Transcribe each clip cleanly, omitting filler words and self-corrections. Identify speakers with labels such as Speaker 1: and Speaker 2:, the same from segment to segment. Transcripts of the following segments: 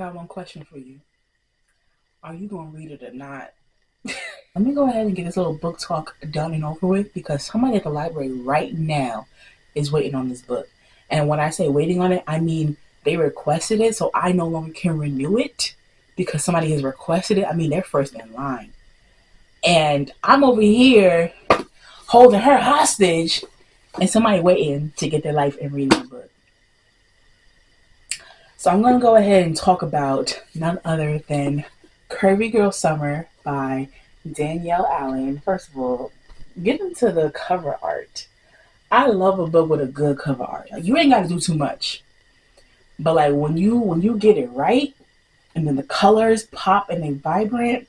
Speaker 1: I got one question for you. Are you going to read it or not? Let me go ahead and get this little book talk done and over with because somebody at the library right now is waiting on this book. And when I say waiting on it, I mean they requested it, so I no longer can renew it because somebody has requested it. I mean, they're first in line. And I'm over here holding her hostage and somebody waiting to get their life and reading the book. So I'm going to go ahead and talk about none other than Curvy Girl Summer by Danielle Allen. First of all, get into the cover art. I love a book with a good cover art. Like you ain't got to do too much, but like when you get it right, and then the colors pop and they vibrant,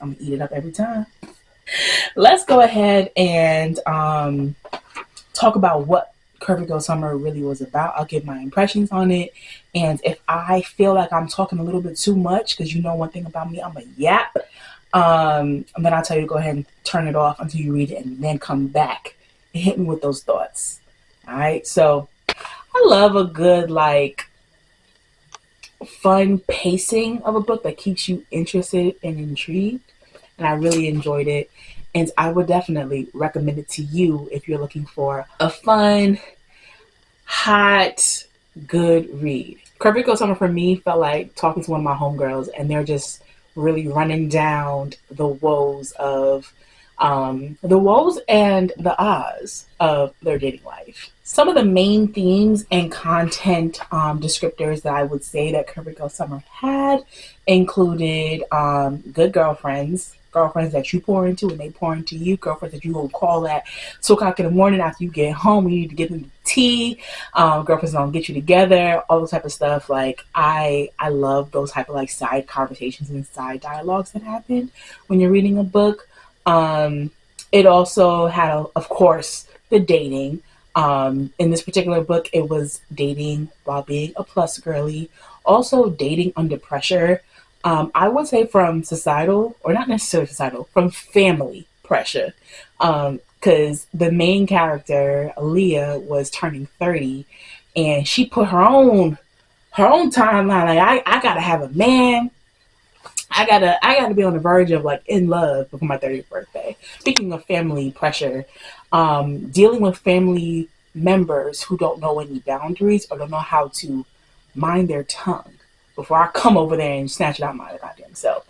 Speaker 1: I'm gonna eat it up every time. Let's go ahead and talk about what Curvy Girl Summer really was about. I'll give my impressions on it. And if I feel like I'm talking a little bit too much, because you know one thing about me, I'm a yap, then I'll tell you to go ahead and turn it off until you read it and then come back and hit me with those thoughts. All right. So I love a good, like, fun pacing of a book that keeps you interested and intrigued. And I really enjoyed it. And I would definitely recommend it to you if you're looking for a fun, hot, good read. Curvy Girl Summer for me felt like talking to one of my homegirls, and they're just really running down the woes and the ahs of their dating life. Some of the main themes and content descriptors that I would say that Curvy Girl Summer had included good girlfriends that you pour into and they pour into you, girlfriends that you will call at 2 o'clock in the morning after you get home. You need to get them tea. Girlfriends gonna get you together, all those type of stuff. Like I love those type of like side conversations and side dialogues that happen when you're reading a book. It also had, of course, the dating. In this particular book, it was dating while being a plus girly, also dating under pressure. I would say from societal, or not necessarily societal, from family pressure. Because the main character, Aaliyah, was turning 30, and she put her own timeline. Like I gotta have a man. I gotta be on the verge of like in love before my 30th birthday. Speaking of family pressure, dealing with family members who don't know any boundaries or don't know how to mind their tongue before I come over there and snatch it out my goddamn self.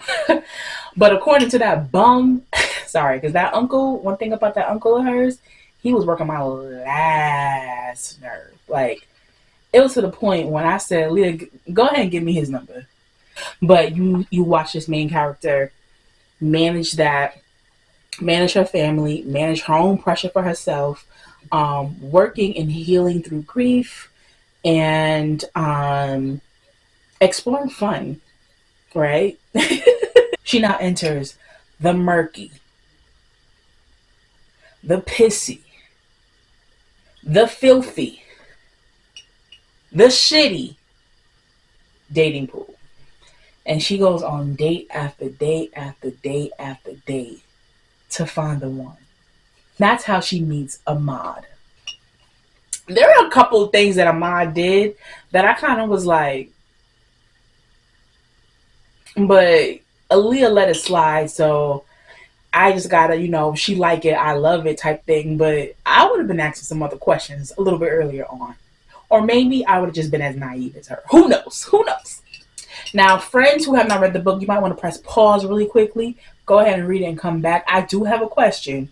Speaker 1: But according to that bum, sorry, because that uncle, one thing about that uncle of hers, he was working my last nerve. Like it was to the point when I said, Leah, go ahead and give me his number. But you watch this main character manage that, manage her family, manage her own pressure for herself, working and healing through grief, and exploring fun, right? She now enters the murky, the pissy, the filthy, the shitty dating pool. And she goes on date after date after date after date to find the one. That's how she meets Ahmad. There are a couple of things that Ahmad did that I kind of was like, but Aaliyah let it slide, so I just gotta, she like it, I love it type thing. But I would have been asking some other questions a little bit earlier on. Or maybe I would have just been as naive as her. Who knows? Who knows? Now, friends who have not read the book, you might want to press pause really quickly. Go ahead and read it and come back. I do have a question.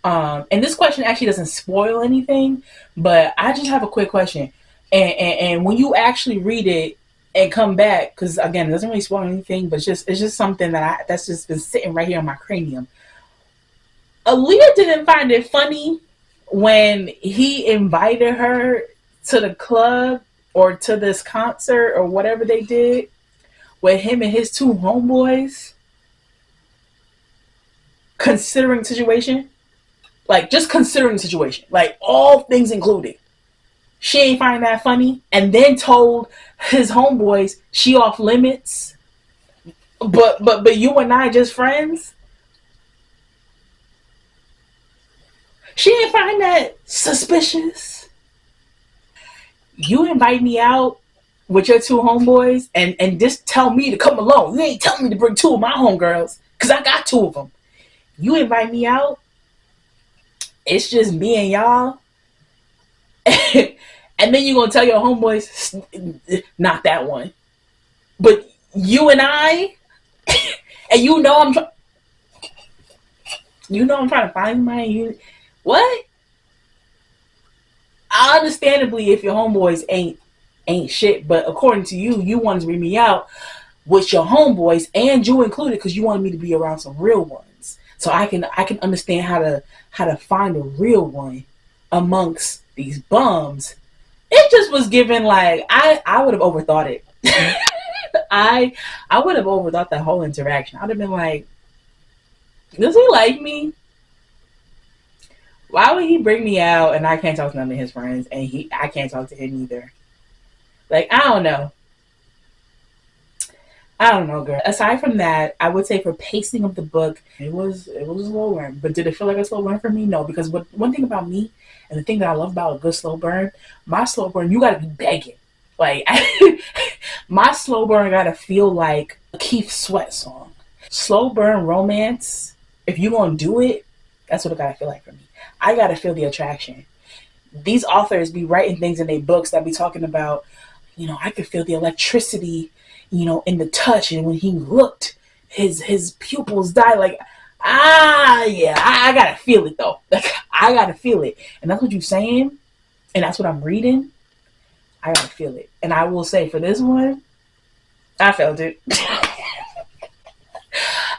Speaker 1: And this question actually doesn't spoil anything, but I just have a quick question. And when you actually read it and come back, because again, it doesn't really spoil anything, but it's just something that's just been sitting right here on my cranium. Aaliyah didn't find it funny when he invited her to the club or to this concert or whatever they did with him and his two homeboys, considering the situation. Like, just considering the situation. Like, all things included. She ain't find that funny. And then told his homeboys she off limits. But you and I just friends. She ain't find that suspicious. You invite me out with your two homeboys and just tell me to come along. You ain't telling me to bring two of my homegirls because I got two of them. You invite me out, it's just me and y'all. And then you're going to tell your homeboys, not that one. But you and I, and I'm trying to find my, what? Understandably, if your homeboys ain't shit, but according to you, you wanted to bring me out with your homeboys and you included because you wanted me to be around some real ones, so I can understand how to find a real one amongst these bums. It just was given like I would have overthought it. I would have overthought that whole interaction. I'd have been like, does he like me? Why would he bring me out and I can't talk to none of his friends and I can't talk to him either? Like, I don't know. Girl. Aside from that, I would say for pacing of the book, it was a slow burn. But did it feel like a slow burn for me? No, because one thing about me, and the thing that I love about a good slow burn, my slow burn, you gotta be begging. Like, my slow burn gotta feel like a Keith Sweat song. Slow burn romance, if you gonna do it, that's what it gotta feel like for me. I gotta feel the attraction. These authors be writing things in their books that be talking about, I could feel the electricity, in the touch, and when he looked, his pupils died. Like, yeah, I gotta feel it though. Like, I gotta feel it, and that's what you're saying, and that's what I'm reading. I gotta feel it, and I will say for this one, I felt it.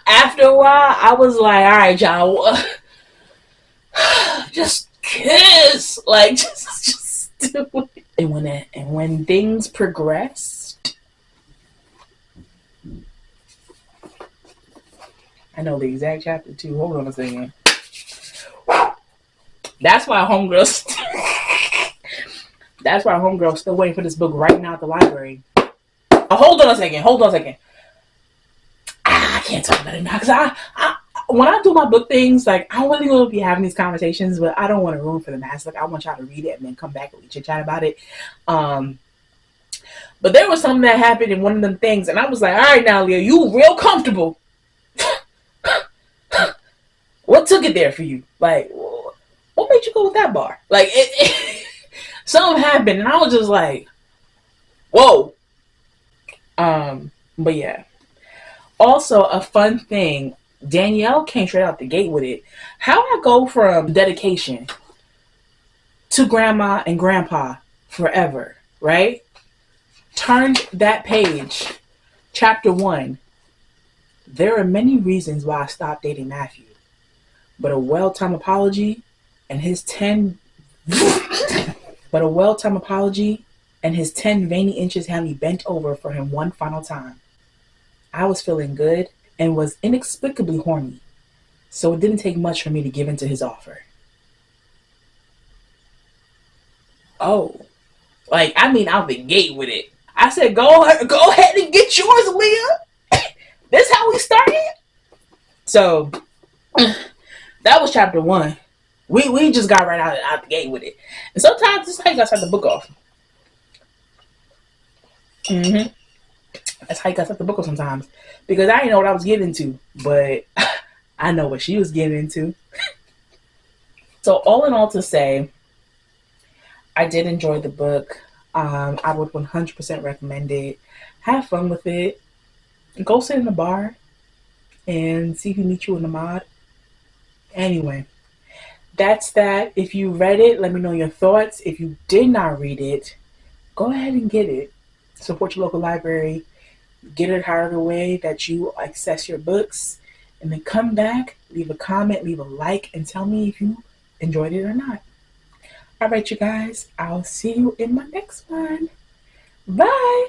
Speaker 1: After a while, I was like, all right, y'all, just kiss, like just do it. And when things progressed, I know the exact chapter too. Hold on a second. That's why homegirl's still waiting for this book right now at the library. Hold on a second. I can't talk about it now because I when I do my book things, like, I really will be having these conversations, but I don't want to ruin for the mass. Like, I want y'all to read it and then come back and we chit chat about it. But there was something that happened in one of them things, and I was like, all right, now, Leah, you real comfortable. What took it there for you? Like, what made you go with that bar? Like, something happened, and I was just like, whoa. But yeah. Also, a fun thing, Danielle came straight out the gate with it. How I go from dedication to grandma and grandpa forever, right? Turned that page, chapter 1. There are many reasons why I stopped dating Matthew, but a well-timed apology and his 10 veiny inches had me bent over for him one final time. I was feeling good and was inexplicably horny, so it didn't take much for me to give in to his offer. Oh, like, I mean, out the gate with it. I said, go ahead and get yours, Leah. This how we started? So, that was chapter 1. We just got right out the gate with it. And sometimes this is how you gotta start the book off. That's how you gotta start the book off sometimes. Because I didn't know what I was getting into, but I know what she was getting into. So all in all to say, I did enjoy the book. I would 100% recommend it. Have fun with it. Go sit in a bar and see who meets you in the mod. Anyway, that's that. If you read it, let me know your thoughts. If you did not read it, go ahead and get it. Support your local library. Get it however way that you access your books. And then come back, leave a comment, leave a like, and tell me if you enjoyed it or not. All right, you guys. I'll see you in my next one. Bye.